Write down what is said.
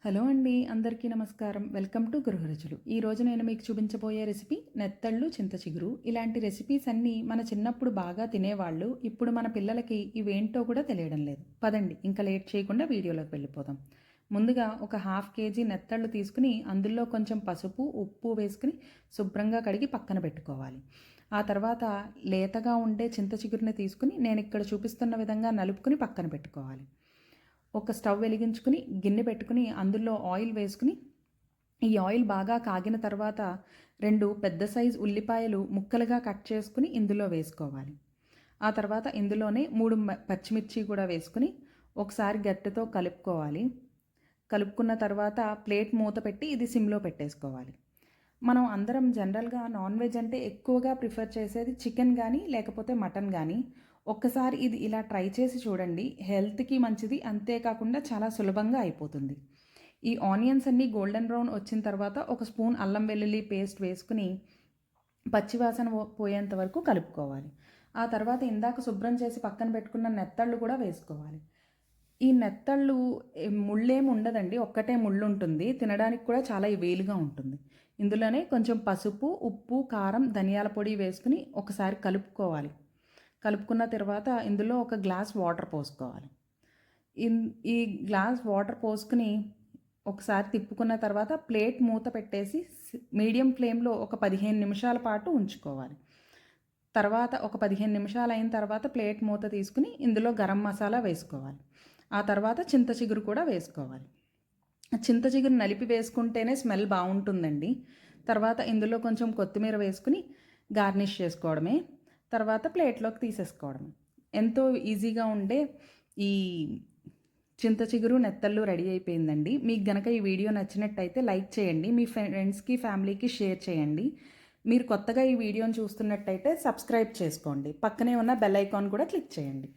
Hello అండి, అందరికీ నమస్కారం. వెల్కమ్ టు గృహ రుచులు. ఈరోజు నేను మీకు చూపించబోయే రెసిపీ నెత్తళ్ళు చింత చిగురు. ఇలాంటి రెసిపీస్ అన్నీ మన చిన్నప్పుడు బాగా తినేవాళ్ళు. ఇప్పుడు మన పిల్లలకి ఇవేంటో కూడా తెలియడం లేదు. పదండి ఇంకా లేట్ చేయకుండా వీడియోలోకి వెళ్ళిపోదాం. ముందుగా ఒక హాఫ్ కేజీ నెత్తళ్ళు తీసుకుని అందులో కొంచెం పసుపు, ఉప్పు వేసుకుని శుభ్రంగా కడిగి పక్కన పెట్టుకోవాలి. ఆ తర్వాత లేతగా ఉండే చింత చిగురుని తీసుకుని నేను ఇక్కడ చూపిస్తున్న విధంగా నలుపుకుని పక్కన పెట్టుకోవాలి. ఒక స్టవ్ వెలిగించుకుని గిన్నె పెట్టుకుని అందులో ఆయిల్ వేసుకుని ఈ ఆయిల్ బాగా కాగిన తర్వాత 2 పెద్ద సైజు ఉల్లిపాయలు ముక్కలుగా కట్ చేసుకుని ఇందులో వేసుకోవాలి. ఆ తర్వాత ఇందులోనే 3 పచ్చిమిర్చి కూడా వేసుకుని ఒకసారి గట్టితో కలుపుకోవాలి. కలుపుకున్న తర్వాత ప్లేట్ మూత పెట్టి ఇది సిమ్లో పెట్టేసుకోవాలి. మనం అందరం జనరల్గా నాన్ వెజ్ అంటే ఎక్కువగా ప్రిఫర్ చేసేది చికెన్ కానీ లేకపోతే మటన్ కానీ. ఒక్కసారి ఇది ఇలా ట్రై చేసి చూడండి, హెల్త్కి మంచిది, అంతేకాకుండా చాలా సులభంగా అయిపోతుంది. ఈ ఆనియన్స్ అన్నీ గోల్డెన్ బ్రౌన్ వచ్చిన తర్వాత ఒక స్పూన్ అల్లం వెల్లుల్లి పేస్ట్ వేసుకుని పచ్చివాసన పోయేంత వరకు కలుపుకోవాలి. ఆ తర్వాత ఇందాక శుభ్రం చేసి పక్కన పెట్టుకున్న నెత్తళ్ళు కూడా వేసుకోవాలి. ఈ నెత్తళ్ళు ముళ్ళేమి ఉండదండి, ఒక్కటే ముళ్ళు ఉంటుంది. తినడానికి కూడా చాలా వేలుగా ఉంటుంది. ఇందులోనే కొంచెం పసుపు, ఉప్పు, కారం, ధనియాల పొడి వేసుకుని ఒకసారి కలుపుకోవాలి. కలుపుకున్న తర్వాత ఇందులో ఒక గ్లాస్ వాటర్ పోసుకోవాలి. ఈ గ్లాస్ వాటర్ పోసుకుని ఒకసారి తిప్పుకున్న తర్వాత ప్లేట్ మూత పెట్టేసి మీడియం ఫ్లేమ్లో ఒక 15 నిమిషాల పాటు ఉంచుకోవాలి. తర్వాత ఒక 15 నిమిషాలు అయిన తర్వాత ప్లేట్ మూత తీసుకుని ఇందులో గరం మసాలా వేసుకోవాలి. ఆ తర్వాత చింత చిగురు కూడా వేసుకోవాలి. చింత చిగురు నలిపి వేసుకుంటేనే స్మెల్ బాగుంటుందండి. తర్వాత ఇందులో కొంచెం కొత్తిమీర వేసుకుని గార్నిష్ చేసుకోవడమే. తర్వాత ప్లేట్లోకి తీసేసుకోవడమే. ఎంతో ఈజీగా ఉండే ఈ చింత చిగురు నెత్తళ్ళు రెడీ అయిపోయిందండి. మీకు గనక ఈ వీడియో నచ్చినట్టయితే లైక్ చేయండి, మీ ఫ్రెండ్స్కి ఫ్యామిలీకి షేర్ చేయండి. మీరు కొత్తగా ఈ వీడియోని చూస్తున్నట్టయితే సబ్స్క్రైబ్ చేసుకోండి, పక్కనే ఉన్న బెల్ ఐకాన్ కూడా క్లిక్ చేయండి.